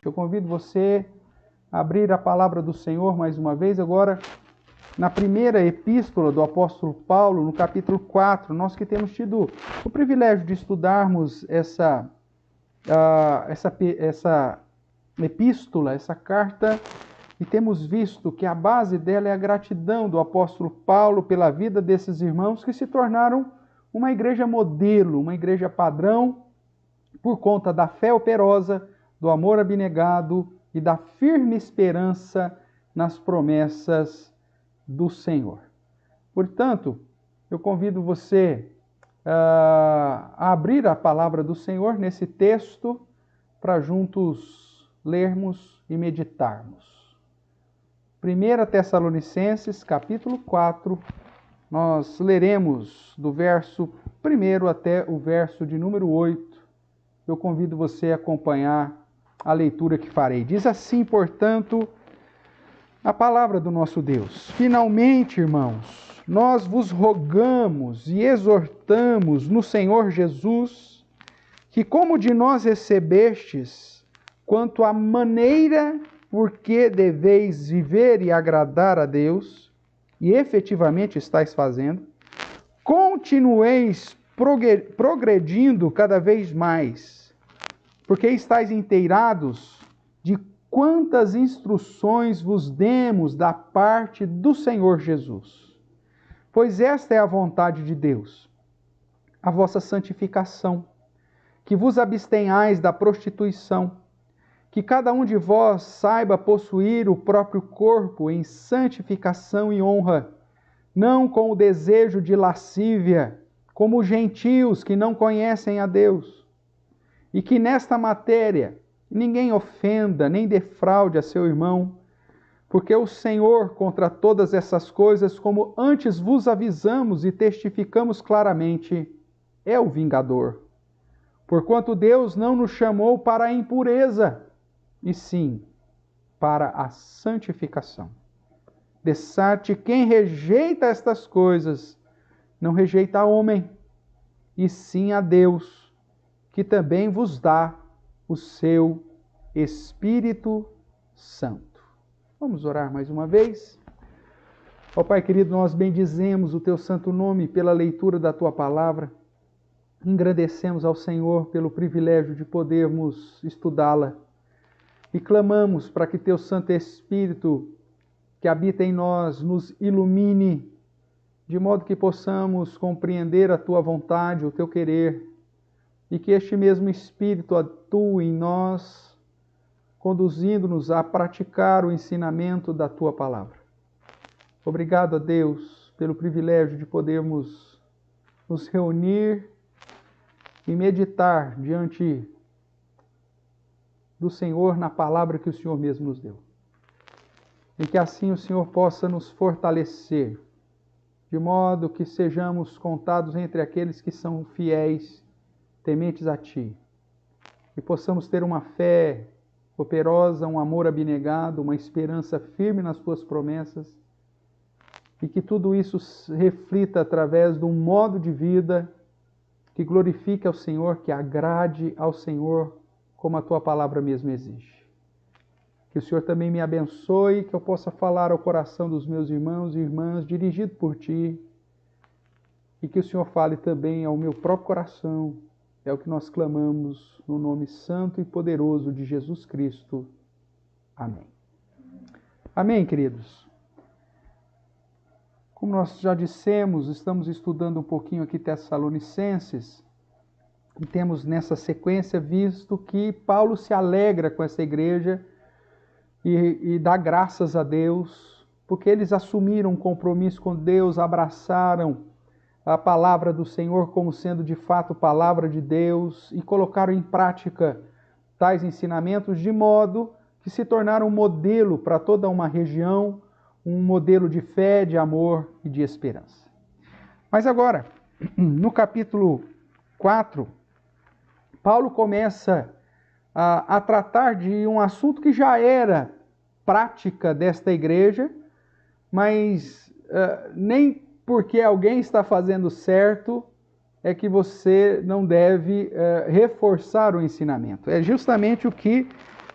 Eu convido você a abrir a palavra do Senhor mais uma vez, agora na primeira epístola do apóstolo Paulo, no capítulo 4, nós que temos tido o privilégio de estudarmos essa epístola, essa carta, e temos visto que a base dela é a gratidão do apóstolo Paulo pela vida desses irmãos que se tornaram uma igreja modelo, uma igreja padrão, por conta da fé operosa, do amor abnegado e da firme esperança nas promessas do Senhor. Portanto, eu convido você a abrir a palavra do Senhor nesse texto para juntos lermos e meditarmos. 1 Tessalonicenses, capítulo 4, nós leremos do verso 1 até o verso de número 8. Eu convido você a acompanhar a leitura que farei. Diz assim, portanto, a palavra do nosso Deus. Finalmente, irmãos, nós vos rogamos e exortamos no Senhor Jesus que, como de nós recebestes, quanto à maneira por que deveis viver e agradar a Deus, e efetivamente estáis fazendo, continueis progredindo cada vez mais, porque estáis inteirados de quantas instruções vos demos da parte do Senhor Jesus. Pois esta é a vontade de Deus, a vossa santificação, que vos abstenhais da prostituição, que cada um de vós saiba possuir o próprio corpo em santificação e honra, não com o desejo de lascívia, como os gentios que não conhecem a Deus, e que nesta matéria ninguém ofenda nem defraude a seu irmão, porque o Senhor, contra todas essas coisas, como antes vos avisamos e testificamos claramente, é o vingador. Porquanto Deus não nos chamou para a impureza, e sim para a santificação. Dessarte, quem rejeita estas coisas, não rejeita a homem, e sim a Deus, que também vos dá o seu Espírito Santo. Vamos orar mais uma vez. Ó Pai querido, nós bendizemos o teu santo nome pela leitura da tua palavra. Engrandecemos ao Senhor pelo privilégio de podermos estudá-la. E clamamos para que teu Santo Espírito, que habita em nós, nos ilumine, de modo que possamos compreender a tua vontade, o teu querer, e que este mesmo Espírito atue em nós, conduzindo-nos a praticar o ensinamento da tua palavra. Obrigado a Deus pelo privilégio de podermos nos reunir e meditar diante do Senhor na palavra que o Senhor mesmo nos deu. E que assim o Senhor possa nos fortalecer, de modo que sejamos contados entre aqueles que são fiéis, tementes a Ti, e possamos ter uma fé operosa, um amor abnegado, uma esperança firme nas Tuas promessas, e que tudo isso reflita através de um modo de vida que glorifique ao Senhor, que agrade ao Senhor, como a Tua palavra mesmo exige. Que o Senhor também me abençoe, que eu possa falar ao coração dos meus irmãos e irmãs, dirigido por Ti, e que o Senhor fale também ao meu próprio coração. É o que nós clamamos no nome santo e poderoso de Jesus Cristo. Amém. Amém, queridos. Como nós já dissemos, estamos estudando um pouquinho aqui Tessalonicenses, e temos nessa sequência visto que Paulo se alegra com essa igreja e dá graças a Deus, porque eles assumiram um compromisso com Deus, abraçaram a palavra do Senhor como sendo de fato palavra de Deus e colocaram em prática tais ensinamentos de modo que se tornaram um modelo para toda uma região, um modelo de fé, de amor e de esperança. Mas agora, no capítulo 4, Paulo começa a tratar de um assunto que já era prática desta igreja, mas nem porque alguém está fazendo certo é que você não deve reforçar o ensinamento. É justamente o que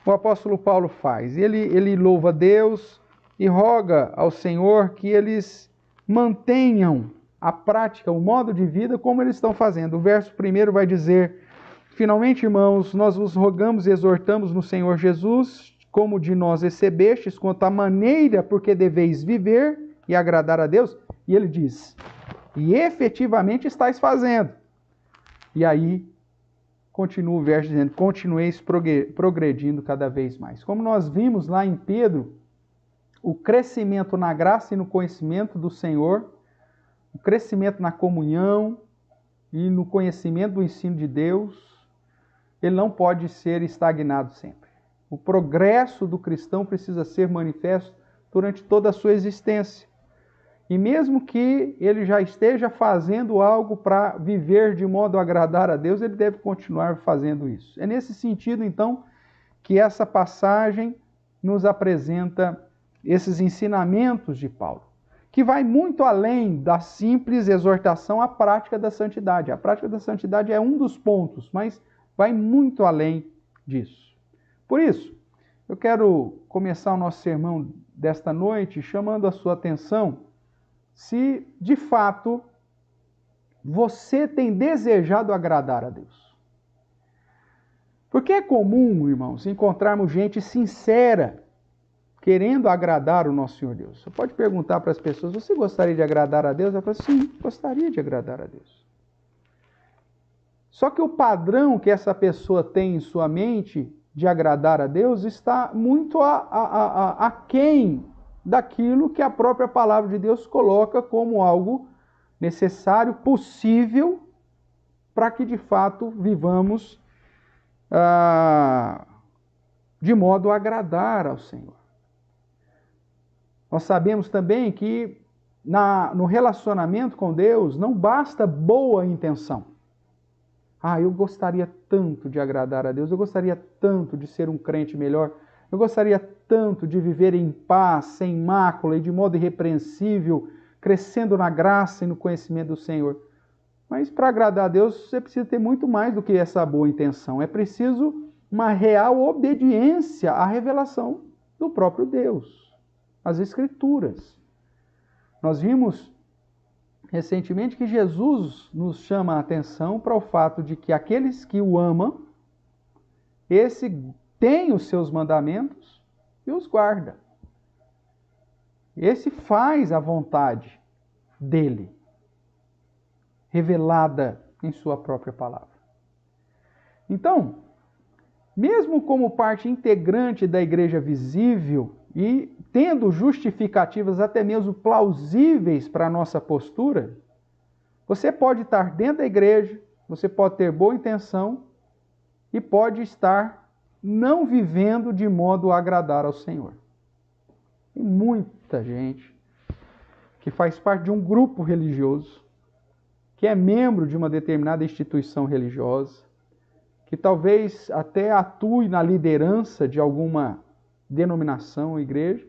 o apóstolo Paulo faz? Ele louva a Deus e roga ao Senhor que eles mantenham a prática, o modo de vida como eles estão fazendo. O verso 1 vai dizer: finalmente, irmãos, nós vos rogamos e exortamos no Senhor Jesus, como de nós recebestes, quanto à maneira por que deveis viver e agradar a Deus. E ele diz: e efetivamente estáis fazendo. E aí, continua o verso dizendo: continueis progredindo cada vez mais. Como nós vimos lá em Pedro, o crescimento na graça e no conhecimento do Senhor, o crescimento na comunhão e no conhecimento do ensino de Deus, ele não pode ser estagnado sempre. O progresso do cristão precisa ser manifesto durante toda a sua existência. E mesmo que ele já esteja fazendo algo para viver de modo a agradar a Deus, ele deve continuar fazendo isso. É nesse sentido, então, que essa passagem nos apresenta esses ensinamentos de Paulo, que vai muito além da simples exortação à prática da santidade. A prática da santidade é um dos pontos, mas vai muito além disso. Por isso, eu quero começar o nosso sermão desta noite chamando a sua atenção se, de fato, você tem desejado agradar a Deus. Porque é comum, irmãos, encontrarmos gente sincera, querendo agradar o nosso Senhor Deus. Você pode perguntar para as pessoas: você gostaria de agradar a Deus? Ela fala: sim, gostaria de agradar a Deus. Só que o padrão que essa pessoa tem em sua mente de agradar a Deus está muito aquém daquilo que a própria palavra de Deus coloca como algo necessário, possível, para que de fato vivamos de modo a agradar ao Senhor. Nós sabemos também que no relacionamento com Deus não basta boa intenção. Eu gostaria tanto de agradar a Deus, eu gostaria tanto de ser um crente melhor, eu gostaria tanto de viver em paz, sem mácula e de modo irrepreensível, crescendo na graça e no conhecimento do Senhor. Mas para agradar a Deus, você precisa ter muito mais do que essa boa intenção. É preciso uma real obediência à revelação do próprio Deus, às Escrituras. Nós vimos recentemente que Jesus nos chama a atenção para o fato de que aqueles que o amam, esse tem os seus mandamentos e os guarda. Esse faz a vontade dele, revelada em sua própria palavra. Então, mesmo como parte integrante da igreja visível e tendo justificativas até mesmo plausíveis para a nossa postura, você pode estar dentro da igreja, você pode ter boa intenção e pode estar não vivendo de modo a agradar ao Senhor. Tem muita gente que faz parte de um grupo religioso, que é membro de uma determinada instituição religiosa, que talvez até atue na liderança de alguma denominação ou igreja,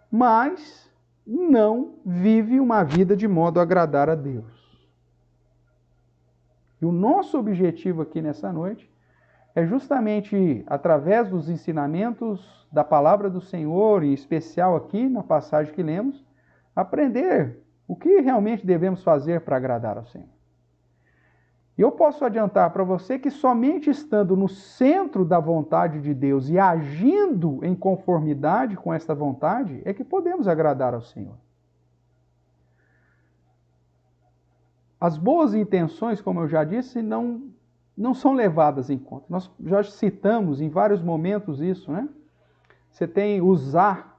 mas não vive uma vida de modo a agradar a Deus. E o nosso objetivo aqui nessa noite é justamente, através dos ensinamentos da palavra do Senhor, em especial aqui na passagem que lemos, aprender o que realmente devemos fazer para agradar ao Senhor. E eu posso adiantar para você que somente estando no centro da vontade de Deus e agindo em conformidade com esta vontade é que podemos agradar ao Senhor. As boas intenções, como eu já disse, não são levadas em conta. Nós já citamos em vários momentos isso, né? Você tem Uzá,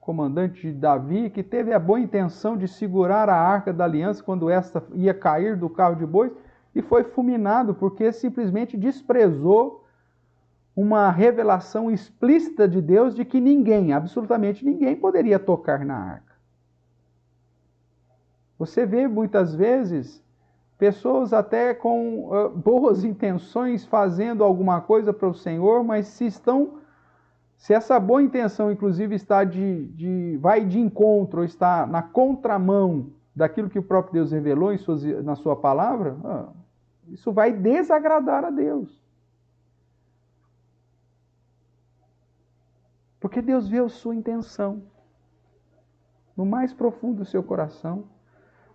comandante de Davi, que teve a boa intenção de segurar a arca da aliança quando esta ia cair do carro de bois e foi fulminado porque simplesmente desprezou uma revelação explícita de Deus de que ninguém, absolutamente ninguém, poderia tocar na arca. Você vê muitas vezes pessoas até com boas intenções fazendo alguma coisa para o Senhor, mas se essa boa intenção, inclusive, vai de encontro, ou está na contramão daquilo que o próprio Deus revelou na sua palavra, isso vai desagradar a Deus. Porque Deus vê a sua intenção, no mais profundo do seu coração,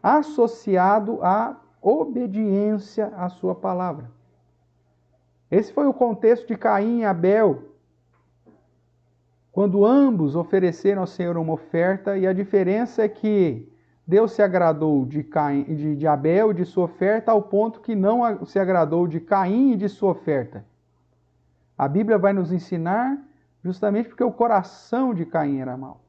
associado à obediência à sua palavra. Esse foi o contexto de Caim e Abel, quando ambos ofereceram ao Senhor uma oferta, e a diferença é que Deus se agradou de Abel e de sua oferta, ao ponto que não se agradou de Caim e de sua oferta. A Bíblia vai nos ensinar justamente porque o coração de Caim era mau.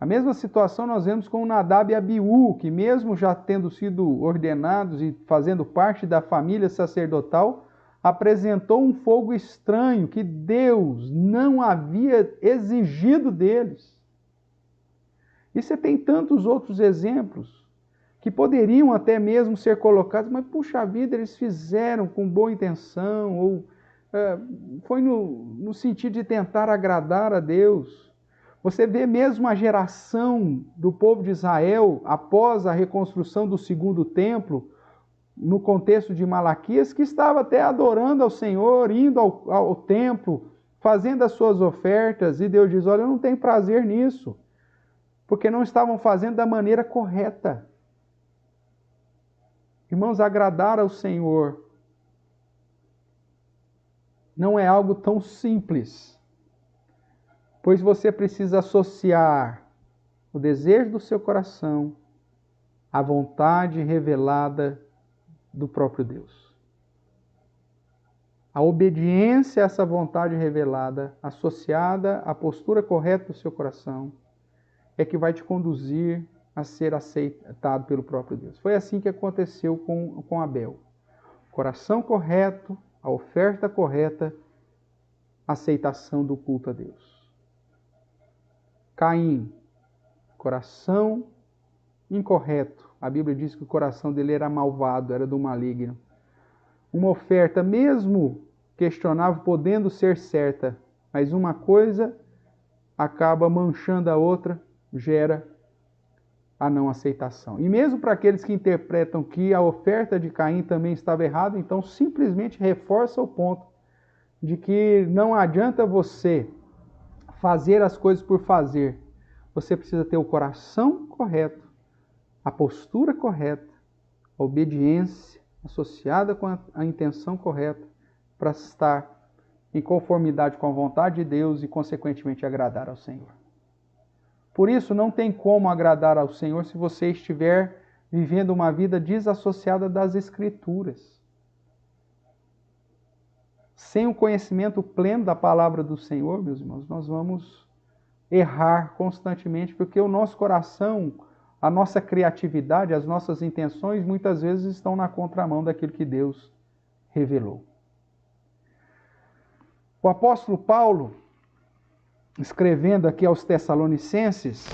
A mesma situação nós vemos com Nadab e Abiú, que mesmo já tendo sido ordenados e fazendo parte da família sacerdotal, apresentou um fogo estranho que Deus não havia exigido deles. E você tem tantos outros exemplos que poderiam até mesmo ser colocados, mas puxa vida, eles fizeram com boa intenção, ou foi no sentido de tentar agradar a Deus. Você vê mesmo a geração do povo de Israel, após a reconstrução do segundo templo, no contexto de Malaquias, que estava até adorando ao Senhor, indo ao templo, fazendo as suas ofertas, e Deus diz, olha, eu não tenho prazer nisso, porque não estavam fazendo da maneira correta. Irmãos, agradar ao Senhor não é algo tão simples, pois você precisa associar o desejo do seu coração à vontade revelada do próprio Deus. A obediência a essa vontade revelada, associada à postura correta do seu coração, é que vai te conduzir a ser aceitado pelo próprio Deus. Foi assim que aconteceu com Abel. Coração correto, a oferta correta, aceitação do culto a Deus. Caim, coração incorreto. A Bíblia diz que o coração dele era malvado, era do maligno. Uma oferta, mesmo questionável, podendo ser certa, mas uma coisa acaba manchando a outra, gera a não aceitação. E mesmo para aqueles que interpretam que a oferta de Caim também estava errada, então simplesmente reforça o ponto de que não adianta você fazer as coisas por fazer. Você precisa ter o coração correto, a postura correta, a obediência associada com a intenção correta para estar em conformidade com a vontade de Deus e, consequentemente, agradar ao Senhor. Por isso, não tem como agradar ao Senhor se você estiver vivendo uma vida desassociada das Escrituras. Sem o conhecimento pleno da palavra do Senhor, meus irmãos, nós vamos errar constantemente, porque o nosso coração, a nossa criatividade, as nossas intenções, muitas vezes estão na contramão daquilo que Deus revelou. O apóstolo Paulo, escrevendo aqui aos Tessalonicenses,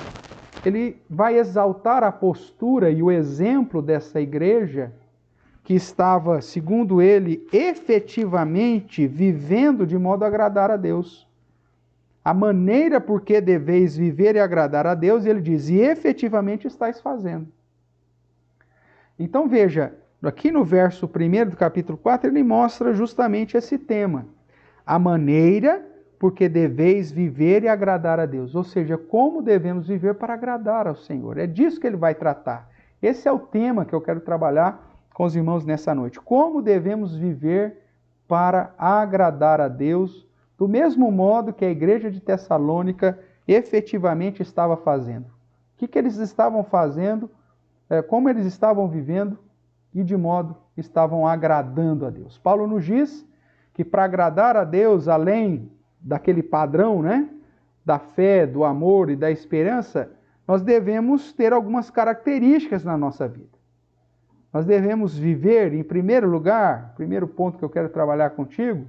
ele vai exaltar a postura e o exemplo dessa igreja que estava, segundo ele, efetivamente vivendo de modo a agradar a Deus. A maneira por que deveis viver e agradar a Deus, ele diz, e efetivamente estáis fazendo. Então veja, aqui no verso 1 do capítulo 4, ele mostra justamente esse tema. A maneira porque deveis viver e agradar a Deus. Ou seja, como devemos viver para agradar ao Senhor. É disso que ele vai tratar. Esse é o tema que eu quero trabalhar com os irmãos nessa noite. Como devemos viver para agradar a Deus, do mesmo modo que a igreja de Tessalônica efetivamente estava fazendo. O que eles estavam fazendo, como eles estavam vivendo e de modo estavam agradando a Deus. Paulo nos diz que para agradar a Deus, além daquele padrão, da fé, do amor e da esperança, nós devemos ter algumas características na nossa vida. Nós devemos viver, em primeiro lugar, primeiro ponto que eu quero trabalhar contigo,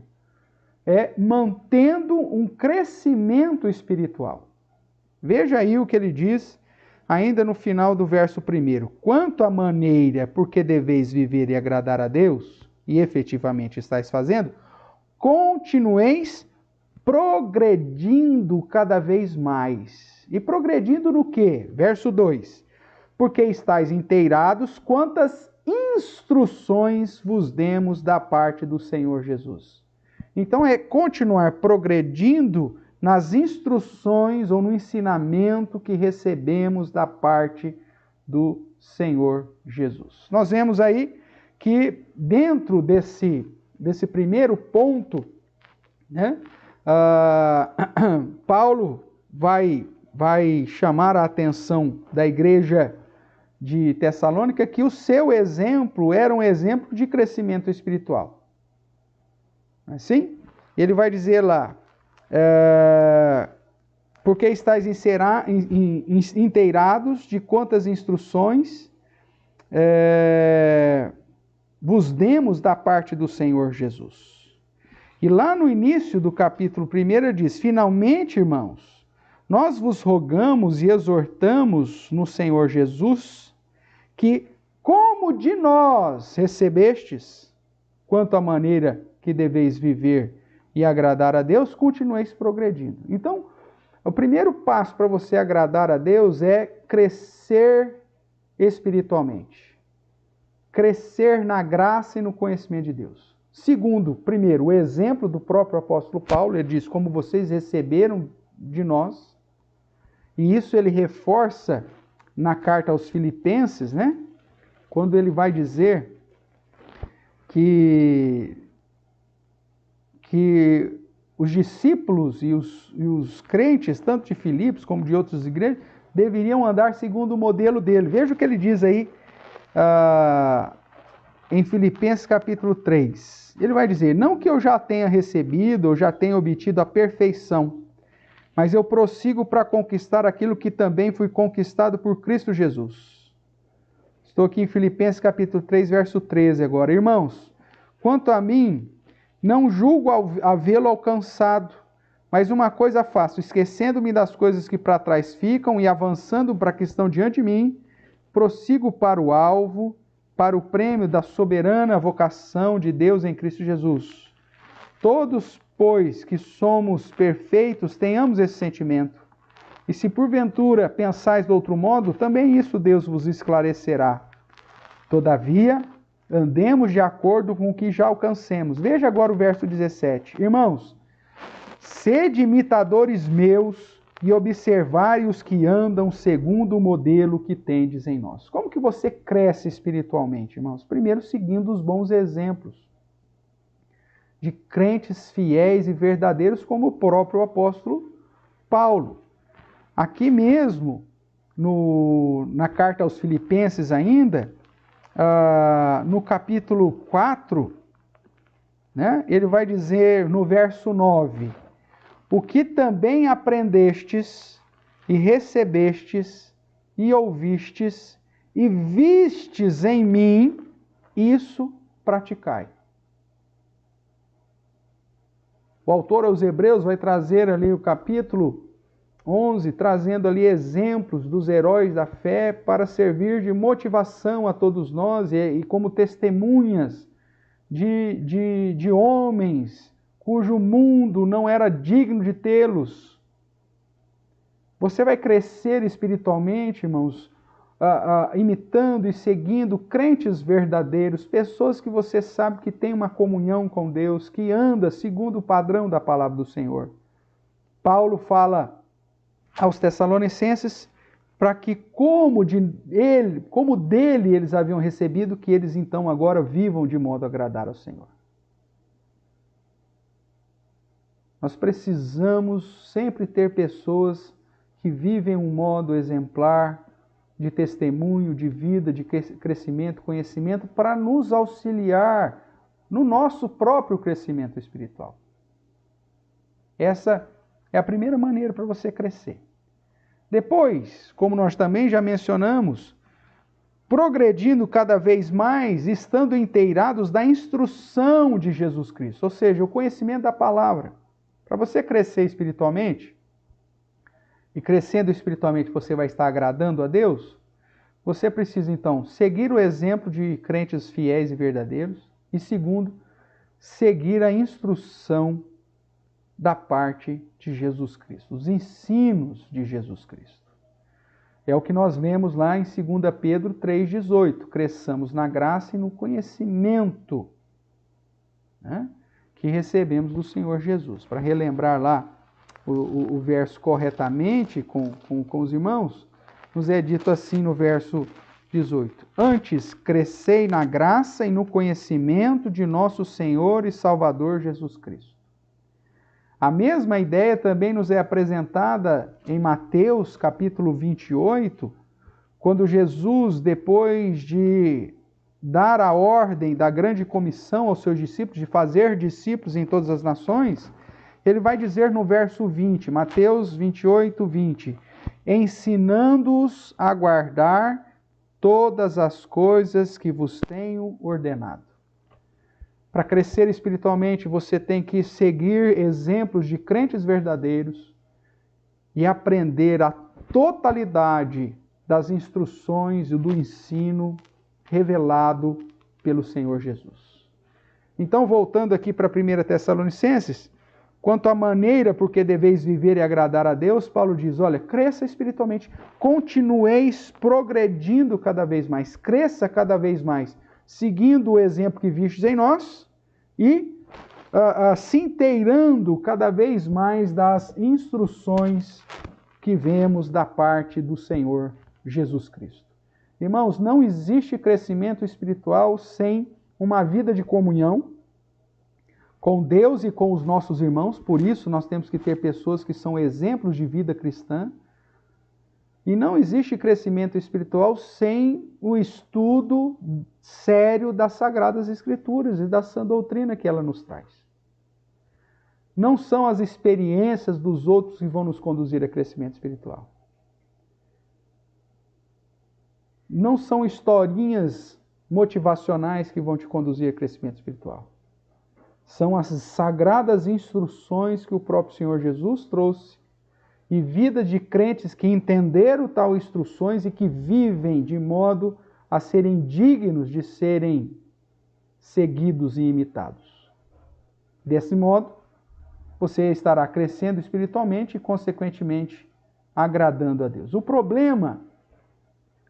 é mantendo um crescimento espiritual. Veja aí o que ele diz, ainda no final do verso 1. Quanto à maneira por que deveis viver e agradar a Deus, e efetivamente estáis fazendo, continueis progredindo cada vez mais. E progredindo no quê? Verso 2. Porque estáis inteirados quantas instruções vos demos da parte do Senhor Jesus. Então é continuar progredindo nas instruções ou no ensinamento que recebemos da parte do Senhor Jesus. Nós vemos aí que dentro desse primeiro ponto, né, Paulo vai chamar a atenção da igreja de Tessalônica que o seu exemplo era um exemplo de crescimento espiritual. Assim, ele vai dizer lá, porque estáis inteirados de quantas instruções vos demos da parte do Senhor Jesus. E lá no início do capítulo 1 diz, finalmente, irmãos, nós vos rogamos e exortamos no Senhor Jesus que, como de nós recebestes, quanto à maneira que deveis viver e agradar a Deus, continueis progredindo. Então, o primeiro passo para você agradar a Deus é crescer espiritualmente. Crescer na graça e no conhecimento de Deus. Segundo, primeiro, o exemplo do próprio apóstolo Paulo, ele diz, como vocês receberam de nós, e isso ele reforça na carta aos Filipenses, né? Quando ele vai dizer que os discípulos e os crentes, tanto de Filipos como de outras igrejas, deveriam andar segundo o modelo dele. Veja o que ele diz aí em Filipenses capítulo 3. Ele vai dizer, não que eu já tenha recebido ou já tenha obtido a perfeição, mas eu prossigo para conquistar aquilo que também fui conquistado por Cristo Jesus. Estou aqui em Filipenses capítulo 3, verso 13 agora. Irmãos, quanto a mim, não julgo havê-lo alcançado, mas uma coisa faço, esquecendo-me das coisas que para trás ficam e avançando para a que estão diante de mim, prossigo para o alvo, para o prêmio da soberana vocação de Deus em Cristo Jesus. Todos, pois, que somos perfeitos, tenhamos esse sentimento. E se porventura pensais de outro modo, também isso Deus vos esclarecerá. Todavia, andemos de acordo com o que já alcancemos. Veja agora o verso 17. Irmãos, sede imitadores meus e observai os que andam segundo o modelo que tendes em nós. Como que você cresce espiritualmente, irmãos? Primeiro, seguindo os bons exemplos de crentes fiéis e verdadeiros, como o próprio apóstolo Paulo. Aqui mesmo, na carta aos Filipenses ainda, no capítulo 4, né, ele vai dizer no verso 9, o que também aprendestes e recebestes e ouvistes e vistes em mim, isso praticai. O autor aos Hebreus vai trazer ali o capítulo 11, trazendo ali exemplos dos heróis da fé para servir de motivação a todos nós e como testemunhas de homens cujo mundo não era digno de tê-los. Você vai crescer espiritualmente, irmãos, imitando e seguindo crentes verdadeiros, pessoas que você sabe que tem uma comunhão com Deus, que anda segundo o padrão da palavra do Senhor. Paulo fala aos Tessalonicenses para que como dele eles haviam recebido, que eles então agora vivam de modo a agradar ao Senhor. Nós precisamos sempre ter pessoas que vivem um modo exemplar de testemunho, de vida, de crescimento, conhecimento, para nos auxiliar no nosso próprio crescimento espiritual. Essa é a primeira maneira para você crescer. Depois, como nós também já mencionamos, progredindo cada vez mais, estando inteirados da instrução de Jesus Cristo, ou seja, o conhecimento da palavra. Para você crescer espiritualmente, e crescendo espiritualmente você vai estar agradando a Deus, você precisa então seguir o exemplo de crentes fiéis e verdadeiros, e segundo, seguir a instrução da parte de Jesus Cristo, os ensinos de Jesus Cristo. É o que nós vemos lá em 2 Pedro 3,18. Cresçamos na graça e no conhecimento, né, que recebemos do Senhor Jesus. Para relembrar lá o verso corretamente com os irmãos, nos é dito assim no verso 18: Antes, crescei na graça e no conhecimento de nosso Senhor e Salvador Jesus Cristo. A mesma ideia também nos é apresentada em Mateus capítulo 28, quando Jesus, depois de dar a ordem da grande comissão aos seus discípulos, de fazer discípulos em todas as nações, ele vai dizer no verso 20, Mateus 28, 20, ensinando-os a guardar todas as coisas que vos tenho ordenado. Para crescer espiritualmente, você tem que seguir exemplos de crentes verdadeiros e aprender a totalidade das instruções e do ensino revelado pelo Senhor Jesus. Então, voltando aqui para 1 Tessalonicenses, quanto à maneira por que deveis viver e agradar a Deus, Paulo diz, olha, cresça espiritualmente, continueis progredindo cada vez mais, cresça cada vez mais, seguindo o exemplo que vistes em nós e se inteirando cada vez mais das instruções que vemos da parte do Senhor Jesus Cristo. Irmãos, não existe crescimento espiritual sem uma vida de comunhão com Deus e com os nossos irmãos, por isso nós temos que ter pessoas que são exemplos de vida cristã. E não existe crescimento espiritual sem o estudo sério das Sagradas Escrituras e da sã doutrina que ela nos traz. Não são as experiências dos outros que vão nos conduzir a crescimento espiritual. Não são historinhas motivacionais que vão te conduzir a crescimento espiritual. São as sagradas instruções que o próprio Senhor Jesus trouxe e vida de crentes que entenderam tal instruções e que vivem de modo a serem dignos de serem seguidos e imitados. Desse modo, você estará crescendo espiritualmente e, consequentemente, agradando a Deus. O problema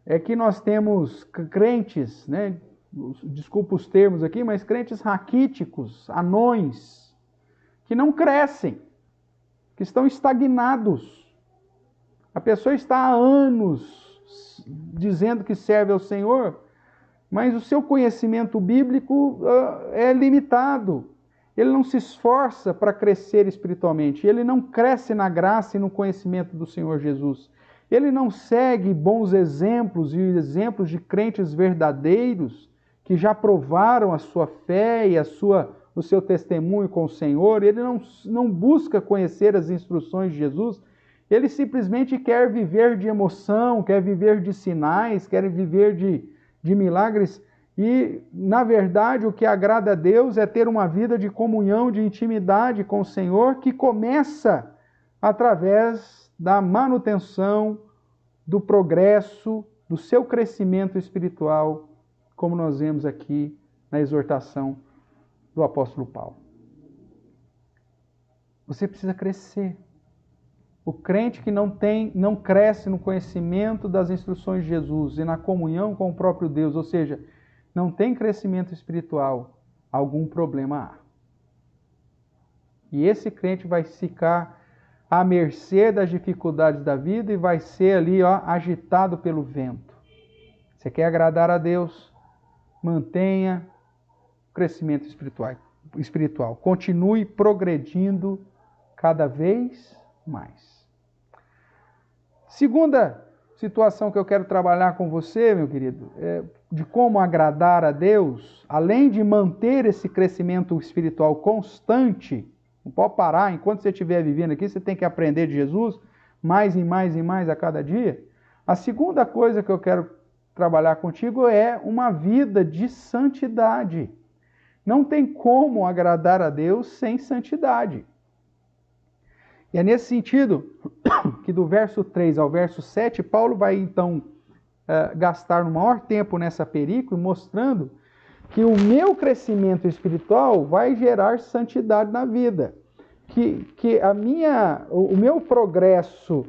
é que nós temos crentes, né? Desculpa os termos aqui, mas crentes raquíticos, anões, que não crescem, que estão estagnados. A pessoa está há anos dizendo que serve ao Senhor, mas o seu conhecimento bíblico é limitado. Ele não se esforça para crescer espiritualmente, ele não cresce na graça e no conhecimento do Senhor Jesus. Ele não segue bons exemplos e exemplos de crentes verdadeiros que já provaram a sua fé e o seu testemunho com o Senhor. Ele não busca conhecer as instruções de Jesus, ele simplesmente quer viver de emoção, quer viver de sinais, quer viver de milagres. E, na verdade, o que agrada a Deus é ter uma vida de comunhão, de intimidade com o Senhor, que começa através da manutenção, do progresso, do seu crescimento espiritual, como nós vemos aqui na exortação do apóstolo Paulo. Você precisa crescer. O crente que não cresce no conhecimento das instruções de Jesus e na comunhão com o próprio Deus, ou seja, não tem crescimento espiritual, algum problema há. E esse crente vai ficar à mercê das dificuldades da vida e vai ser ali, agitado pelo vento. Você quer agradar a Deus? Mantenha o crescimento espiritual. Continue progredindo cada vez mais. Segunda situação que eu quero trabalhar com você, meu querido, de como agradar a Deus, além de manter esse crescimento espiritual constante, não pode parar, enquanto você estiver vivendo aqui, você tem que aprender de Jesus, mais e mais e mais a cada dia. A segunda coisa que eu quero trabalhar contigo é uma vida de santidade. Não tem como agradar a Deus sem santidade. E é nesse sentido que do verso 3 ao verso 7, Paulo vai então gastar o maior tempo nessa perícola, mostrando que o meu crescimento espiritual vai gerar santidade na vida. Que o meu progresso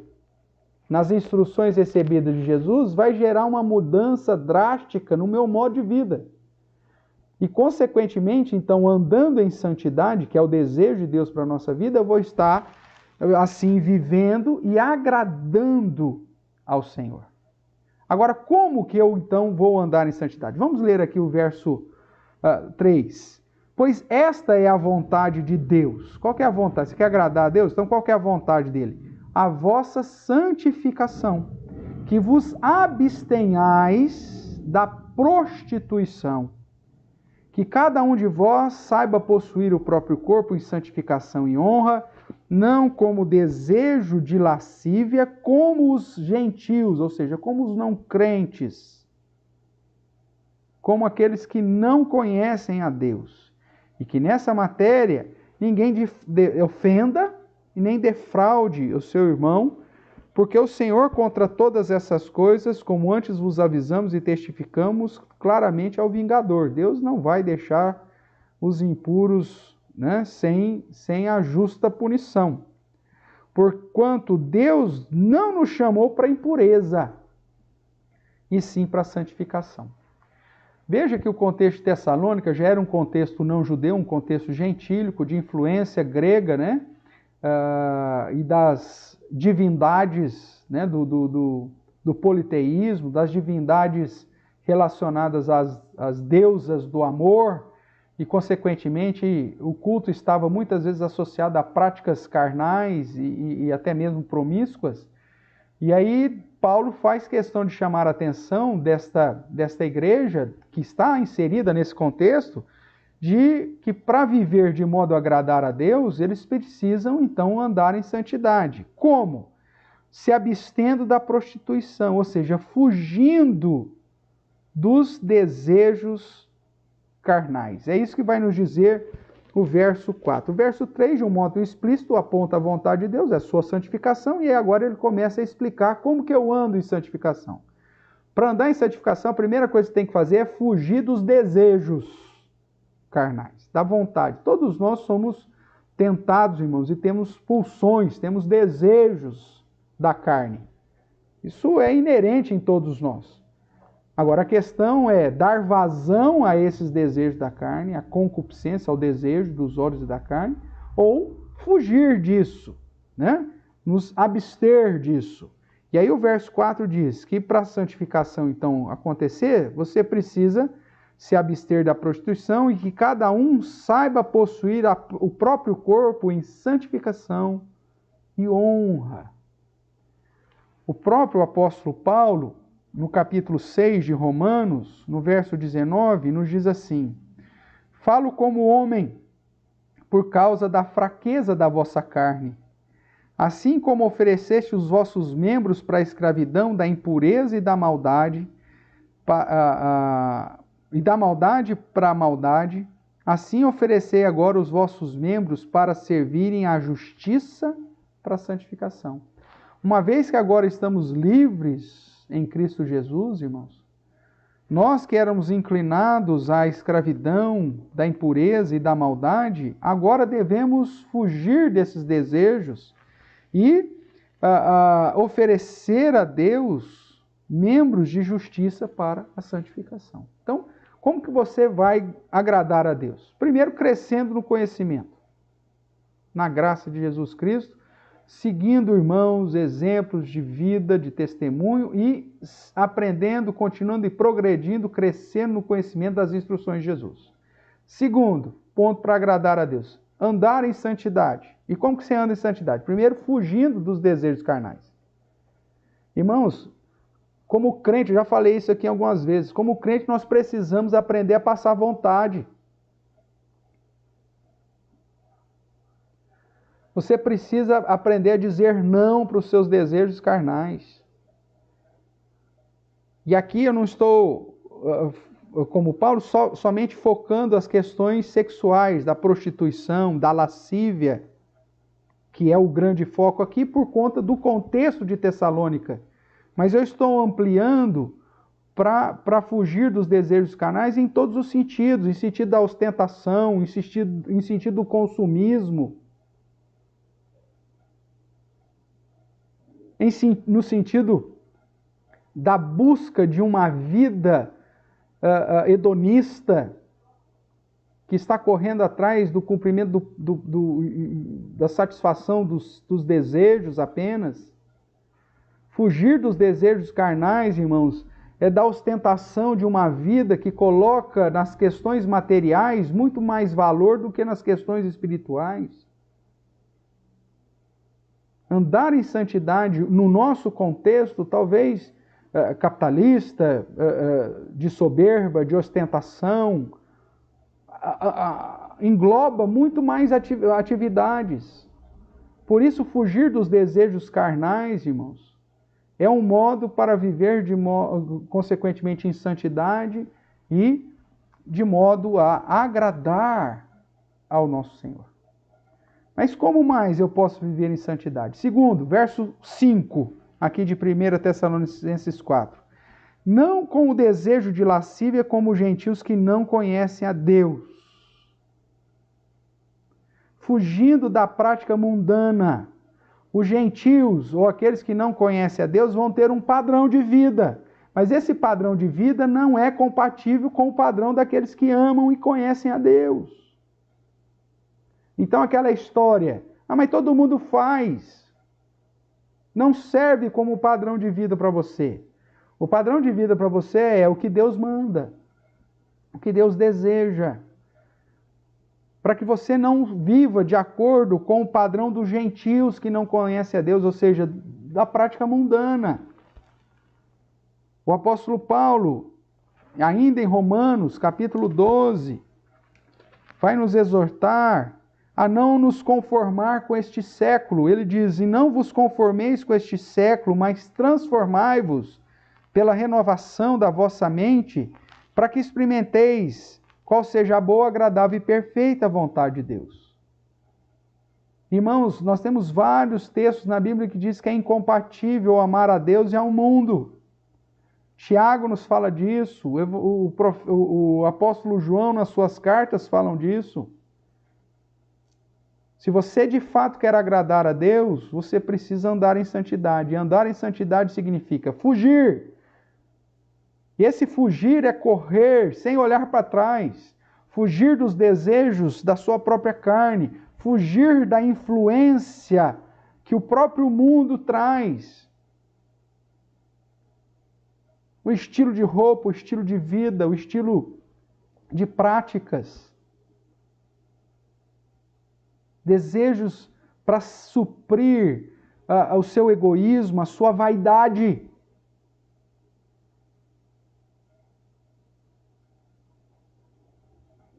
nas instruções recebidas de Jesus vai gerar uma mudança drástica no meu modo de vida. E, consequentemente, então, andando em santidade, que é o desejo de Deus para a nossa vida, eu vou estar assim vivendo e agradando ao Senhor. Agora, como que eu então vou andar em santidade? Vamos ler aqui o verso 3. Pois esta é a vontade de Deus. Qual que é a vontade? Você quer agradar a Deus? Então qual que é a vontade dele? A vossa santificação, que vos abstenhais da prostituição, que cada um de vós saiba possuir o próprio corpo em santificação e honra, não como desejo de lascívia, como os gentios, ou seja, como os não crentes, como aqueles que não conhecem a Deus. E que nessa matéria ninguém ofenda e nem defraude o seu irmão, porque o Senhor contra todas essas coisas, como antes vos avisamos e testificamos, claramente é o vingador. Deus não vai deixar os impuros, né, sem a justa punição. Porquanto Deus não nos chamou para impureza, e sim para santificação. Veja que o contexto de Tessalônica já era um contexto não judeu, um contexto gentílico, de influência grega, né? E das divindades, né? do politeísmo, das divindades relacionadas às deusas do amor, e, consequentemente, o culto estava muitas vezes associado a práticas carnais e até mesmo promíscuas. E aí Paulo faz questão de chamar a atenção desta igreja, que está inserida nesse contexto, de que para viver de modo a agradar a Deus, eles precisam então andar em santidade. Como? Se abstendo da prostituição, ou seja, fugindo dos desejos carnais. É isso que vai nos dizer o verso 4. O verso 3, de um modo explícito, aponta a vontade de Deus, é a sua santificação, e agora ele começa a explicar como que eu ando em santificação. Para andar em santificação, a primeira coisa que tem que fazer é fugir dos desejos carnais, da vontade. Todos nós somos tentados, irmãos, e temos pulsões, temos desejos da carne. Isso é inerente em todos nós. Agora, a questão é dar vazão a esses desejos da carne, a concupiscência, ao desejo dos olhos e da carne, ou fugir disso, né? Nos abster disso. E aí o verso 4 diz que para a santificação, então, acontecer, você precisa se abster da prostituição e que cada um saiba possuir o próprio corpo em santificação e honra. O próprio apóstolo Paulo, no capítulo 6 de Romanos, no verso 19, nos diz assim: falo como homem, por causa da fraqueza da vossa carne. Assim como ofereceste os vossos membros para a escravidão da impureza e da maldade, para a maldade, assim oferecei agora os vossos membros para servirem à justiça, para a santificação. Uma vez que agora estamos livres em Cristo Jesus, irmãos, nós que éramos inclinados à escravidão da impureza e da maldade, agora devemos fugir desses desejos e oferecer a Deus membros de justiça para a santificação. Então, como que você vai agradar a Deus? Primeiro, crescendo no conhecimento, na graça de Jesus Cristo, seguindo, irmãos, exemplos de vida, de testemunho e aprendendo, continuando e progredindo, crescendo no conhecimento das instruções de Jesus. Segundo, ponto para agradar a Deus, andar em santidade. E como que você anda em santidade? Primeiro, fugindo dos desejos carnais. Irmãos, como crente, eu já falei isso aqui algumas vezes, como crente nós precisamos aprender a passar vontade. Você precisa aprender a dizer não para os seus desejos carnais. E aqui eu não estou, como Paulo, somente focando as questões sexuais, da prostituição, da lascívia, que é o grande foco aqui por conta do contexto de Tessalônica. Mas eu estou ampliando para fugir dos desejos carnais em todos os sentidos, em sentido da ostentação, em sentido do consumismo, no sentido da busca de uma vida hedonista, que está correndo atrás do cumprimento da satisfação dos desejos apenas. Fugir dos desejos carnais, irmãos, é da ostentação de uma vida que coloca nas questões materiais muito mais valor do que nas questões espirituais. Andar em santidade, no nosso contexto, talvez capitalista, de soberba, de ostentação, engloba muito mais atividades. Por isso, fugir dos desejos carnais, irmãos, é um modo para viver consequentemente em santidade e de modo a agradar ao nosso Senhor. Mas como mais eu posso viver em santidade? Segundo, verso 5, aqui de 1 Tessalonicenses 4. Não com o desejo de lascívia como os gentios que não conhecem a Deus. Fugindo da prática mundana. Os gentios, ou aqueles que não conhecem a Deus, vão ter um padrão de vida. Mas esse padrão de vida não é compatível com o padrão daqueles que amam e conhecem a Deus. Então aquela história, mas todo mundo faz. Não serve como padrão de vida para você. O padrão de vida para você é o que Deus manda, o que Deus deseja. Para que você não viva de acordo com o padrão dos gentios que não conhecem a Deus, ou seja, da prática mundana. O apóstolo Paulo, ainda em Romanos, capítulo 12, vai nos exortar a não nos conformar com este século. Ele diz, e não vos conformeis com este século, mas transformai-vos pela renovação da vossa mente, para que experimenteis qual seja a boa, agradável e perfeita vontade de Deus. Irmãos, nós temos vários textos na Bíblia que diz que é incompatível amar a Deus e ao mundo. Tiago nos fala disso, o apóstolo João nas suas cartas falam disso. Se você de fato quer agradar a Deus, você precisa andar em santidade. E andar em santidade significa fugir. E esse fugir é correr sem olhar para trás. Fugir dos desejos da sua própria carne. Fugir da influência que o próprio mundo traz. O estilo de roupa, o estilo de vida, o estilo de práticas. Desejos para suprir o seu egoísmo, a sua vaidade.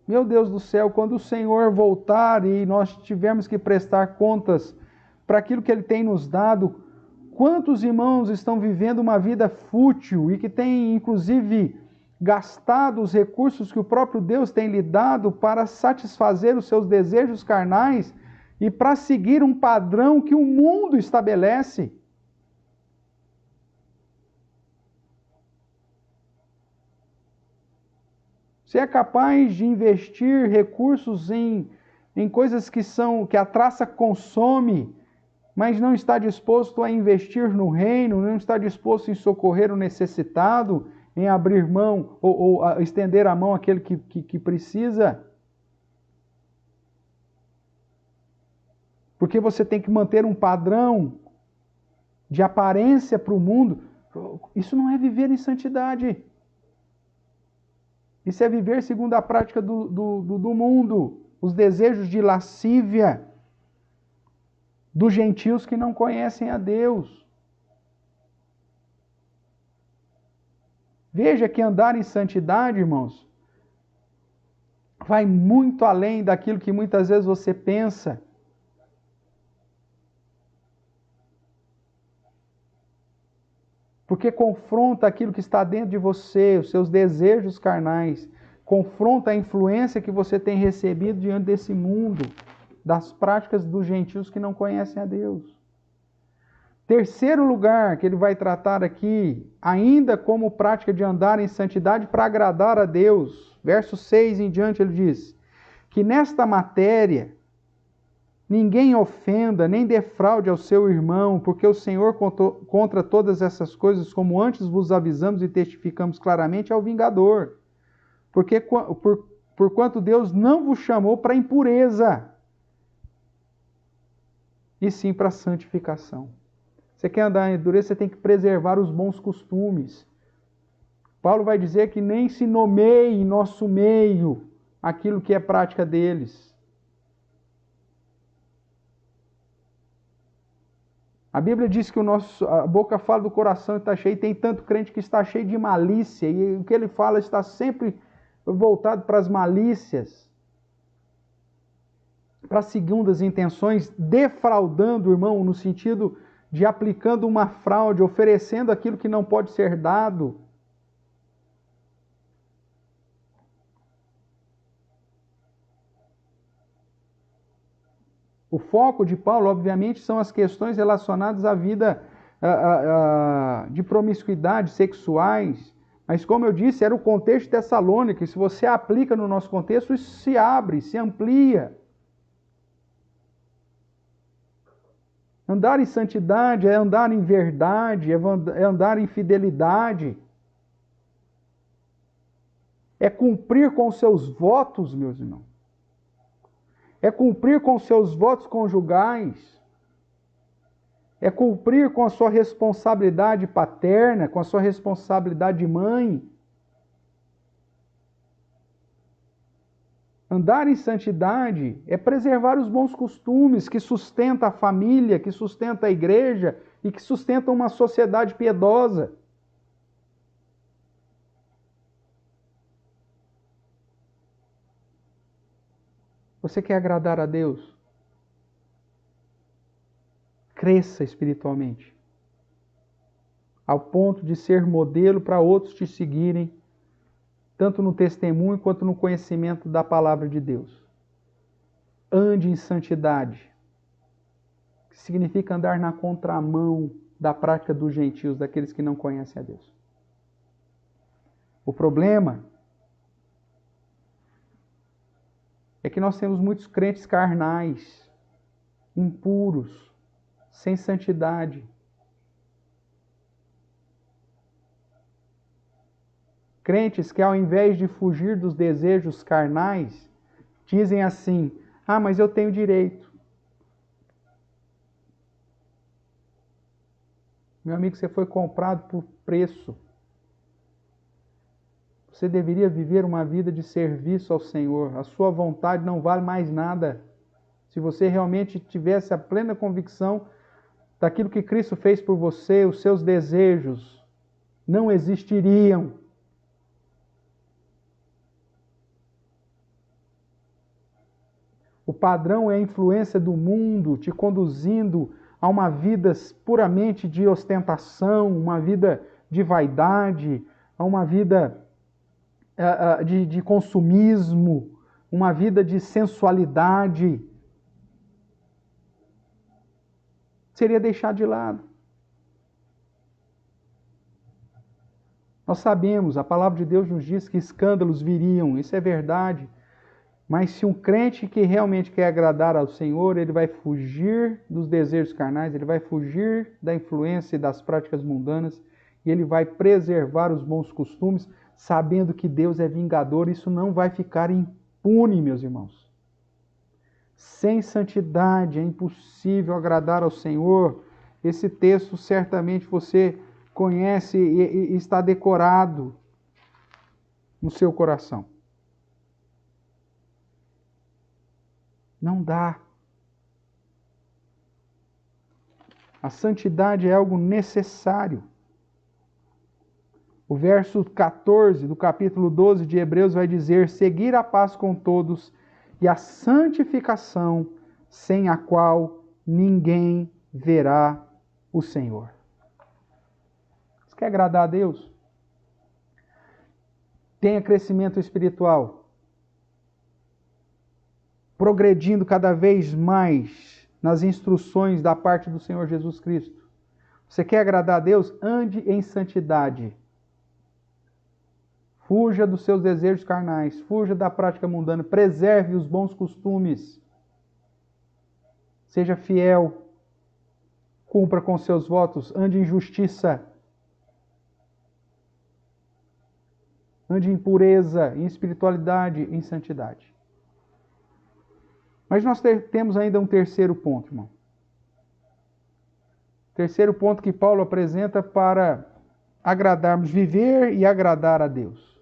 Meu Deus do céu, quando o Senhor voltar e nós tivermos que prestar contas para aquilo que Ele tem nos dado, quantos irmãos estão vivendo uma vida fútil e que têm, inclusive, gastado os recursos que o próprio Deus tem lhe dado para satisfazer os seus desejos carnais e para seguir um padrão que o mundo estabelece? Você é capaz de investir recursos em coisas que a traça consome, mas não está disposto a investir no reino, não está disposto em socorrer o necessitado, em abrir mão ou a estender a mão àquele que precisa? Porque você tem que manter um padrão de aparência para o mundo. Isso não é viver em santidade. Isso é viver segundo a prática do mundo, os desejos de lascívia dos gentios que não conhecem a Deus. Veja que andar em santidade, irmãos, vai muito além daquilo que muitas vezes você pensa. Porque confronta aquilo que está dentro de você, os seus desejos carnais. Confronta a influência que você tem recebido diante desse mundo, das práticas dos gentios que não conhecem a Deus. Terceiro lugar que ele vai tratar aqui, ainda como prática de andar em santidade para agradar a Deus. Verso 6 em diante ele diz, que nesta matéria ninguém ofenda, nem defraude ao seu irmão, porque o Senhor contra todas essas coisas, como antes vos avisamos e testificamos claramente, é o vingador. porquanto Deus não vos chamou para impureza, e sim para santificação. Você quer andar em dureza, você tem que preservar os bons costumes. Paulo vai dizer que nem se nomeie em nosso meio aquilo que é prática deles. A Bíblia diz que a boca fala do coração está cheio, e tem tanto crente que está cheio de malícia, e o que ele fala está sempre voltado para as malícias, para as segundas intenções, defraudando o irmão, no sentido de aplicando uma fraude, oferecendo aquilo que não pode ser dado. O foco de Paulo, obviamente, são as questões relacionadas à vida de promiscuidade, sexuais. Mas, como eu disse, era o contexto tessalônico. E se você aplica no nosso contexto, isso se abre, se amplia. Andar em santidade é andar em verdade, é andar em fidelidade. É cumprir com os seus votos, meus irmãos. É cumprir com os seus votos conjugais. É cumprir com a sua responsabilidade paterna, com a sua responsabilidade de mãe. Andar em santidade é preservar os bons costumes que sustenta a família, que sustenta a igreja e que sustenta uma sociedade piedosa. Você quer agradar a Deus? Cresça espiritualmente, ao ponto de ser modelo para outros te seguirem, tanto no testemunho quanto no conhecimento da palavra de Deus. Ande em santidade, que significa andar na contramão da prática dos gentios, daqueles que não conhecem a Deus. O problema é que nós temos muitos crentes carnais, impuros, sem santidade. Crentes que, ao invés de fugir dos desejos carnais, dizem assim: ah, mas eu tenho direito. Meu amigo, você foi comprado por preço. Você deveria viver uma vida de serviço ao Senhor. A sua vontade não vale mais nada. Se você realmente tivesse a plena convicção daquilo que Cristo fez por você, os seus desejos não existiriam. O padrão é a influência do mundo te conduzindo a uma vida puramente de ostentação, uma vida de vaidade, a uma vida de consumismo, uma vida de sensualidade. Seria deixar de lado. Nós sabemos, a palavra de Deus nos diz que escândalos viriam, isso é verdade. Mas se um crente que realmente quer agradar ao Senhor, ele vai fugir dos desejos carnais, ele vai fugir da influência e das práticas mundanas, e ele vai preservar os bons costumes, sabendo que Deus é vingador. Isso não vai ficar impune, meus irmãos. Sem santidade é impossível agradar ao Senhor. Esse texto certamente você conhece e está decorado no seu coração. Não dá. A santidade é algo necessário. O verso 14 do capítulo 12 de Hebreus vai dizer: seguir a paz com todos e a santificação, sem a qual ninguém verá o Senhor. Você quer agradar a Deus? Tenha crescimento espiritual, progredindo cada vez mais nas instruções da parte do Senhor Jesus Cristo. Você quer agradar a Deus? Ande em santidade. Fuja dos seus desejos carnais, fuja da prática mundana, preserve os bons costumes. Seja fiel, cumpra com seus votos, ande em justiça. ande em pureza, em espiritualidade, em santidade. Mas nós temos ainda um terceiro ponto, irmão. Terceiro ponto que Paulo apresenta para agradarmos, viver e agradar a Deus.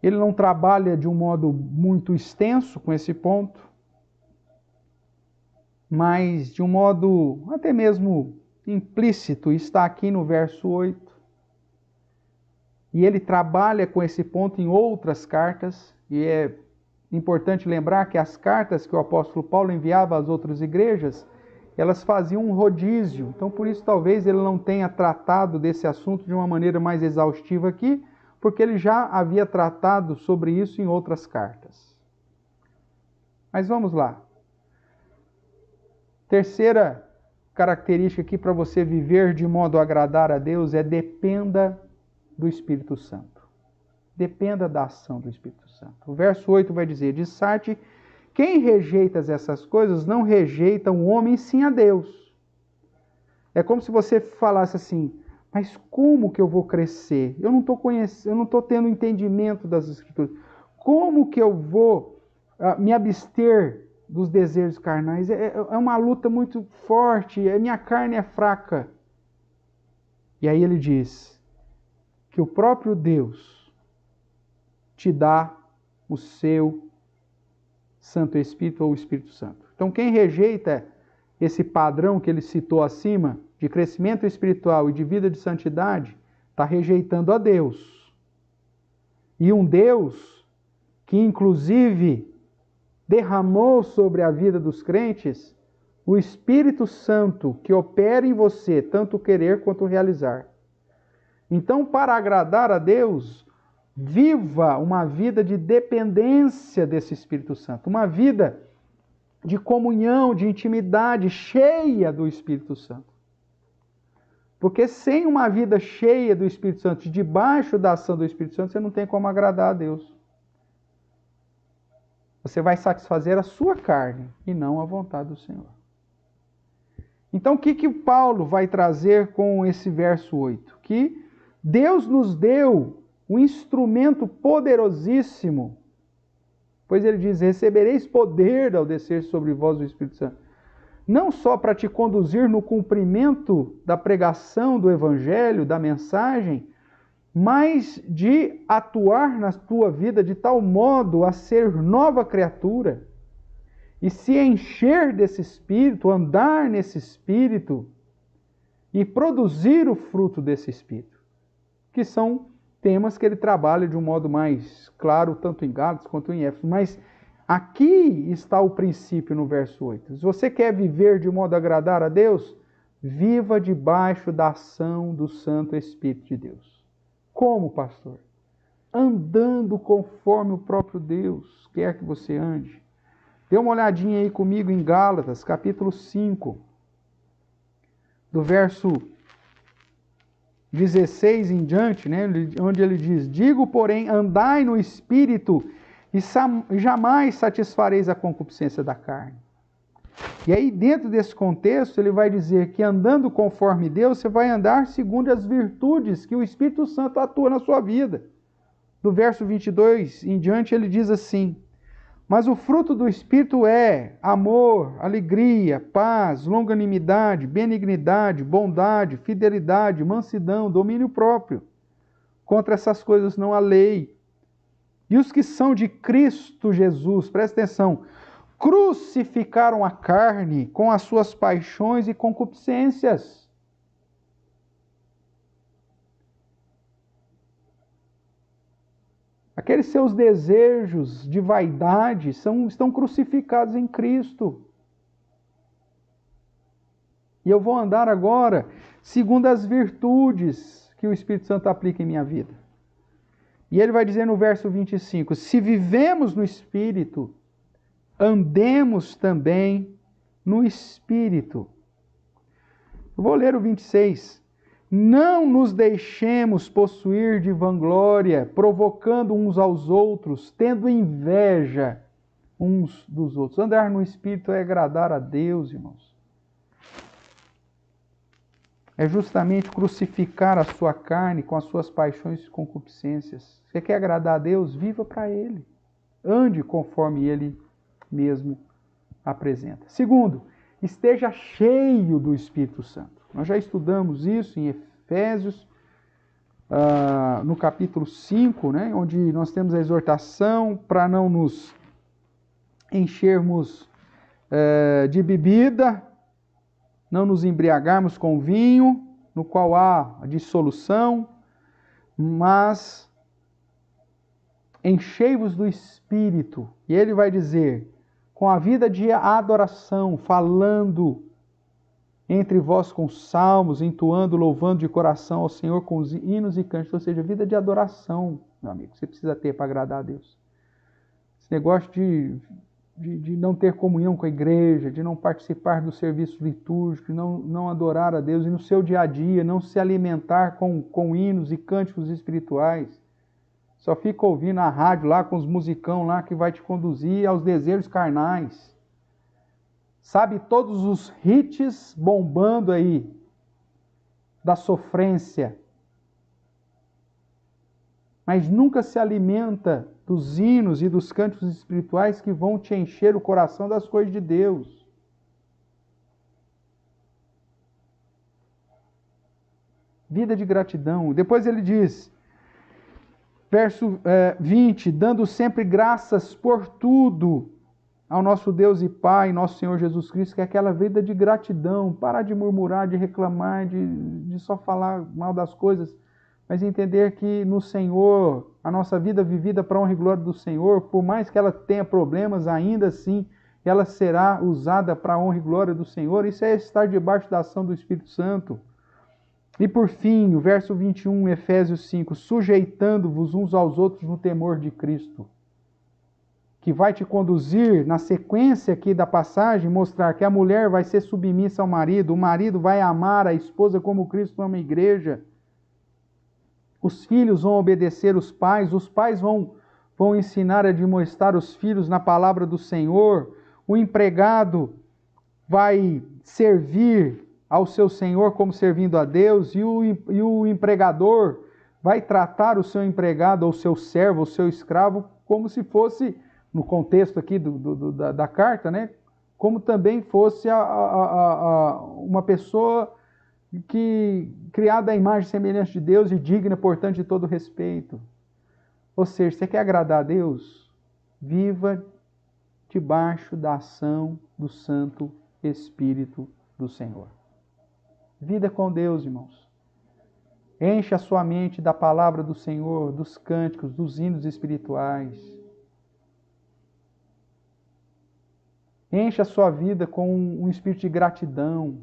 Ele não trabalha de um modo muito extenso com esse ponto, mas de um modo até mesmo implícito, está aqui no verso 8. E ele trabalha com esse ponto em outras cartas, e é importante lembrar que as cartas que o apóstolo Paulo enviava às outras igrejas, elas faziam um rodízio. Então, por isso, talvez ele não tenha tratado desse assunto de uma maneira mais exaustiva aqui, porque ele já havia tratado sobre isso em outras cartas. Mas vamos lá. Terceira característica aqui para você viver de modo a agradar a Deus é dependa do Espírito Santo. Dependa da ação do Espírito Santo. O verso 8 vai dizer: de Sarte, quem rejeita essas coisas não rejeita um homem, sim a Deus. É como se você falasse assim: mas como que eu vou crescer? Eu não estou tendo entendimento das Escrituras. Como que eu vou me abster dos desejos carnais? É uma luta muito forte, a minha carne é fraca. E aí ele diz que o próprio Deus te dá o seu Santo Espírito ou o Espírito Santo. Então quem rejeita esse padrão que ele citou acima, de crescimento espiritual e de vida de santidade, está rejeitando a Deus. E um Deus que inclusive derramou sobre a vida dos crentes o Espírito Santo que opera em você, tanto o querer quanto o realizar. Então, para agradar a Deus, viva uma vida de dependência desse Espírito Santo, uma vida de comunhão, de intimidade, cheia do Espírito Santo. Porque sem uma vida cheia do Espírito Santo, debaixo da ação do Espírito Santo, você não tem como agradar a Deus. Você vai satisfazer a sua carne e não a vontade do Senhor. Então, o que Paulo vai trazer com esse verso 8? Que Deus nos deu um instrumento poderosíssimo, pois ele diz: recebereis poder ao descer sobre vós o Espírito Santo. Não só para te conduzir no cumprimento da pregação do Evangelho, da mensagem, mas de atuar na tua vida de tal modo a ser nova criatura e se encher desse Espírito, andar nesse Espírito e produzir o fruto desse Espírito, que são temas que ele trabalha de um modo mais claro, tanto em Gálatas quanto em Éfeso. Mas aqui está o princípio no verso 8. Se você quer viver de modo a agradar a Deus, viva debaixo da ação do Santo Espírito de Deus. Como, pastor? Andando conforme o próprio Deus quer que você ande. Dê uma olhadinha aí comigo em Gálatas, capítulo 5, do verso 16 em diante, né, onde ele diz: digo, porém, andai no Espírito e jamais satisfareis a concupiscência da carne. E aí, dentro desse contexto, ele vai dizer que andando conforme Deus, você vai andar segundo as virtudes que o Espírito Santo atua na sua vida. Do verso 22 em diante, ele diz assim: mas o fruto do Espírito é amor, alegria, paz, longanimidade, benignidade, bondade, fidelidade, mansidão, domínio próprio. Contra essas coisas não há lei. E os que são de Cristo Jesus, presta atenção, crucificaram a carne com as suas paixões e concupiscências. Aqueles seus desejos de vaidade estão crucificados em Cristo. E eu vou andar agora segundo as virtudes que o Espírito Santo aplica em minha vida. E ele vai dizer no verso 25: se vivemos no Espírito, andemos também no Espírito. Eu vou ler o 26. Não nos deixemos possuir de vanglória, provocando uns aos outros, tendo inveja uns dos outros. Andar no Espírito é agradar a Deus, irmãos. é justamente crucificar a sua carne com as suas paixões e concupiscências. Você quer agradar a Deus? Viva para Ele. Ande conforme Ele mesmo apresenta. Segundo, esteja cheio do Espírito Santo. Nós já estudamos isso em Efésios, no capítulo 5, né, onde nós temos a exortação para não nos enchermos de bebida, não nos embriagarmos com vinho, no qual há dissolução, mas enchei-vos do Espírito. E ele vai dizer, com a vida de adoração, falando entre vós com salmos, entoando, louvando de coração ao Senhor com os hinos e cânticos, ou seja, vida de adoração, meu amigo, você precisa ter para agradar a Deus. Esse negócio de não ter comunhão com a igreja, de não participar do serviço litúrgico, não adorar a Deus, e no seu dia a dia, não se alimentar com hinos e cânticos espirituais, só fica ouvindo a rádio lá com os musicão lá que vai te conduzir aos desejos carnais. Sabe, todos os hits bombando aí, da sofrência. Mas nunca se alimenta dos hinos e dos cânticos espirituais que vão te encher o coração das coisas de Deus. Vida de gratidão. Depois ele diz, verso 20, dando sempre graças por tudo ao nosso Deus e Pai, nosso Senhor Jesus Cristo, que é aquela vida de gratidão, parar de murmurar, de reclamar, de só falar mal das coisas, mas entender que no Senhor, a nossa vida vivida para a honra e glória do Senhor, por mais que ela tenha problemas, ainda assim, ela será usada para a honra e glória do Senhor. Isso é estar debaixo da ação do Espírito Santo. E por fim, o verso 21, Efésios 5, sujeitando-vos uns aos outros no temor de Cristo, que vai te conduzir, na sequência aqui da passagem, mostrar que a mulher vai ser submissa ao marido, o marido vai amar a esposa como Cristo ama a igreja, os filhos vão obedecer os pais vão ensinar a admoestar os filhos na palavra do Senhor, o empregado vai servir ao seu Senhor como servindo a Deus, e o empregador vai tratar o seu empregado, ou seu servo, ou seu escravo, como se fosse, no contexto aqui da carta, né, como também fosse uma pessoa criada à imagem e semelhança de Deus e digna, portanto, de todo respeito. Ou seja, você quer agradar a Deus? Viva debaixo da ação do Santo Espírito do Senhor. Vida com Deus, irmãos. Enche a sua mente da palavra do Senhor, dos cânticos, dos hinos espirituais. Enche a sua vida com um espírito de gratidão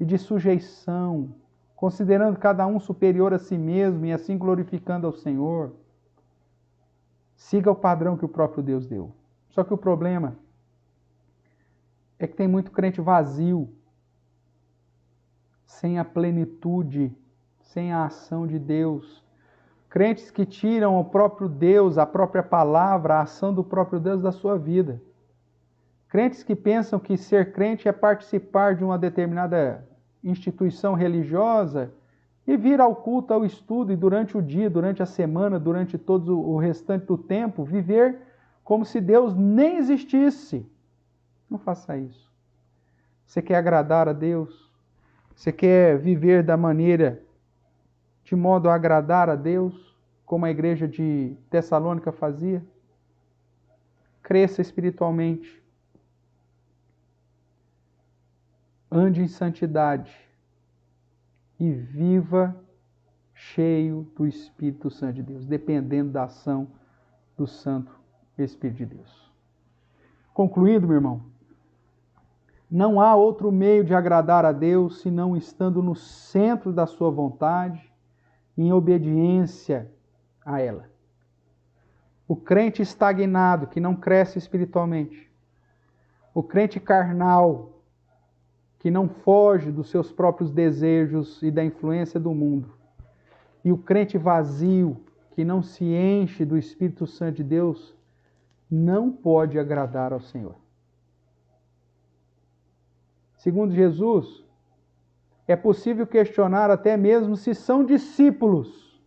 e de sujeição, considerando cada um superior a si mesmo e assim glorificando ao Senhor. Siga o padrão que o próprio Deus deu. Só que o problema é que tem muito crente vazio, sem a plenitude, sem a ação de Deus. Crentes que tiram o próprio Deus, a própria palavra, a ação do próprio Deus da sua vida. Crentes que pensam que ser crente é participar de uma determinada instituição religiosa e vir ao culto, ao estudo, e durante o dia, durante a semana, durante todo o restante do tempo, viver como se Deus nem existisse. Não faça isso. Você quer agradar a Deus? Você quer viver da maneira, de modo a agradar a Deus, como a igreja de Tessalônica fazia? Cresça espiritualmente. Ande em santidade e viva cheio do Espírito Santo de Deus, dependendo da ação do Santo Espírito de Deus. Concluindo, meu irmão, não há outro meio de agradar a Deus senão estando no centro da sua vontade, em obediência a ela. O crente estagnado, que não cresce espiritualmente, o crente carnal, que não foge dos seus próprios desejos e da influência do mundo, e o crente vazio, que não se enche do Espírito Santo de Deus, não pode agradar ao Senhor. Segundo Jesus, é possível questionar até mesmo se são discípulos.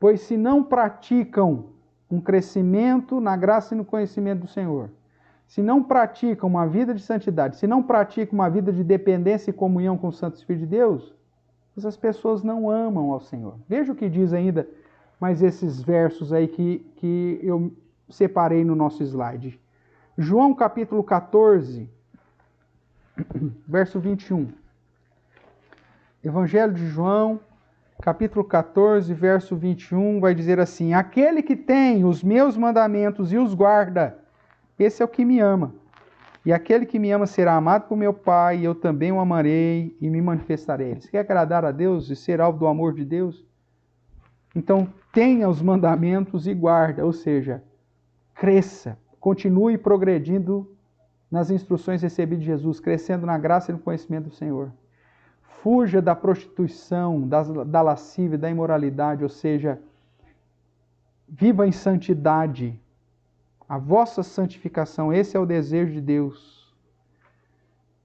Pois se não praticam um crescimento na graça e no conhecimento do Senhor, se não praticam uma vida de santidade, se não praticam uma vida de dependência e comunhão com o Santo Espírito de Deus, essas pessoas não amam ao Senhor. Veja o que diz ainda mais esses versos aí que eu separei no nosso slide. João capítulo 14, verso 21. Evangelho de João, capítulo 14, verso 21, vai dizer assim: aquele que tem os meus mandamentos e os guarda, esse é o que me ama. E aquele que me ama será amado por meu Pai, e eu também o amarei e me manifestarei. Você quer agradar a Deus e ser alvo do amor de Deus? Então tenha os mandamentos e guarda, ou seja, cresça, continue progredindo nas instruções recebidas de Jesus, crescendo na graça e no conhecimento do Senhor. Fuja da prostituição, da lascívia, da imoralidade, ou seja, viva em santidade. A vossa santificação, esse é o desejo de Deus.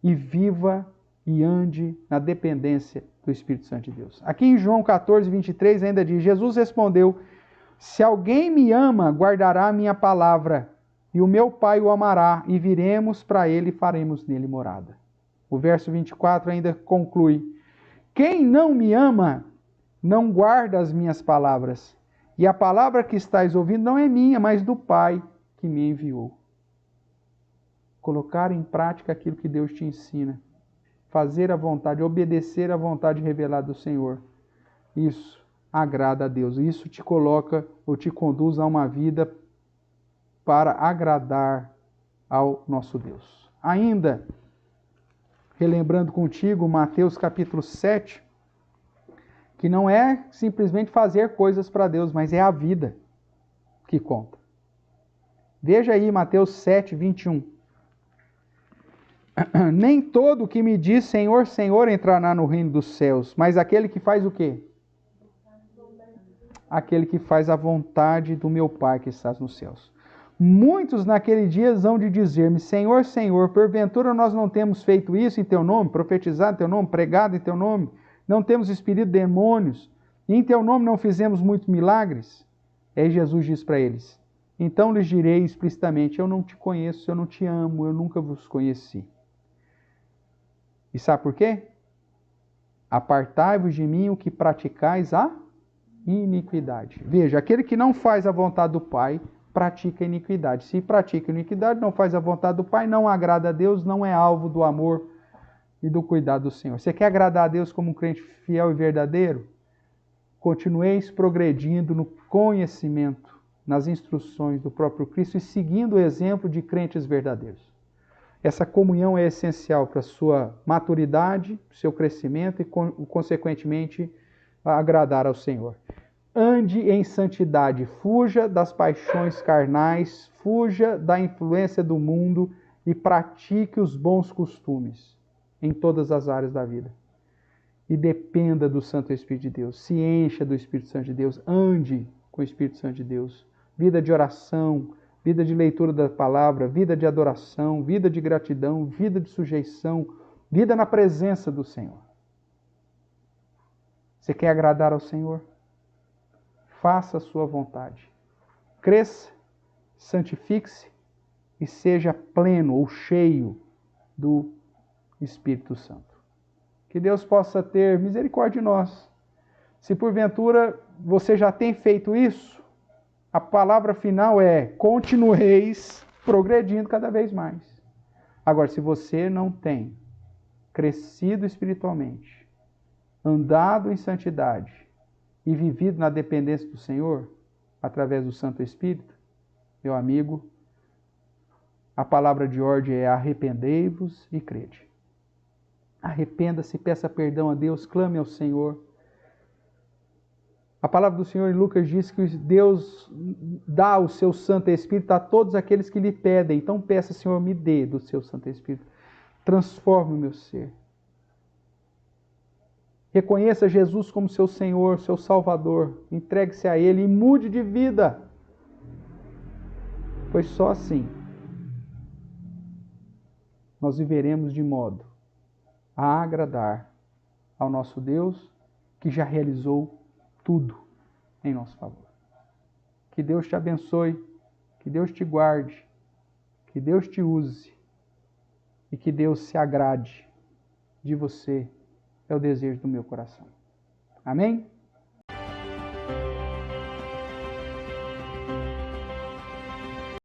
E viva e ande na dependência do Espírito Santo de Deus. Aqui em João 14, 23 ainda diz: Jesus respondeu: se alguém me ama, guardará a minha palavra, e o meu Pai o amará, e viremos para ele e faremos nele morada. O verso 24 ainda conclui: quem não me ama, não guarda as minhas palavras, e a palavra que estáis ouvindo não é minha, mas do Pai que me enviou. Colocar em prática aquilo que Deus te ensina. Fazer a vontade, obedecer a vontade revelada do Senhor. Isso agrada a Deus. Isso te coloca ou te conduz a uma vida para agradar ao nosso Deus. Ainda, relembrando contigo Mateus capítulo 7, que não é simplesmente fazer coisas para Deus, mas é a vida que conta. Veja aí Mateus 7, 21. Nem todo que me diz Senhor, Senhor entrará no reino dos céus, mas aquele que faz o quê? Aquele que faz a vontade do meu Pai que estás nos céus. Muitos naquele dia hão de dizer-me, Senhor, Senhor, porventura nós não temos feito isso em teu nome, profetizado em teu nome, pregado em teu nome, não temos expelido demônios, e em teu nome não fizemos muitos milagres? Aí Jesus diz para eles, então lhes direi explicitamente, eu não te conheço, eu não te amo, eu nunca vos conheci. E sabe por quê? Apartai-vos de mim o que praticais a iniquidade. Veja, aquele que não faz a vontade do Pai, pratica a iniquidade. Se pratica a iniquidade, não faz a vontade do Pai, não agrada a Deus, não é alvo do amor e do cuidado do Senhor. Você quer agradar a Deus como um crente fiel e verdadeiro? Continueis progredindo no conhecimento, nas instruções do próprio Cristo e seguindo o exemplo de crentes verdadeiros. Essa comunhão é essencial para a sua maturidade, seu crescimento e, consequentemente, agradar ao Senhor. Ande em santidade, fuja das paixões carnais, fuja da influência do mundo e pratique os bons costumes em todas as áreas da vida. E dependa do Santo Espírito de Deus, se encha do Espírito Santo de Deus, ande com o Espírito Santo de Deus. Vida de oração, vida de leitura da palavra, vida de adoração, vida de gratidão, vida de sujeição, vida na presença do Senhor. Você quer agradar ao Senhor? Faça a sua vontade. Cresça, santifique-se e seja pleno ou cheio do Espírito Santo. Que Deus possa ter misericórdia de nós. Se porventura você já tem feito isso, a palavra final é: continueis progredindo cada vez mais. Agora, se você não tem crescido espiritualmente, andado em santidade e vivido na dependência do Senhor, através do Santo Espírito, meu amigo, a palavra de ordem é: arrependei-vos e crede. Arrependa-se, peça perdão a Deus, clame ao Senhor. A palavra do Senhor em Lucas diz que Deus dá o seu Santo Espírito a todos aqueles que lhe pedem. Então peça, Senhor, me dê do seu Santo Espírito. Transforme o meu ser. Reconheça Jesus como seu Senhor, seu Salvador. Entregue-se a Ele e mude de vida. Pois só assim nós viveremos de modo a agradar ao nosso Deus, que já realizou tudo em nosso favor. Que Deus te abençoe, que Deus te guarde, que Deus te use e que Deus se agrade de você, é o desejo do meu coração. Amém?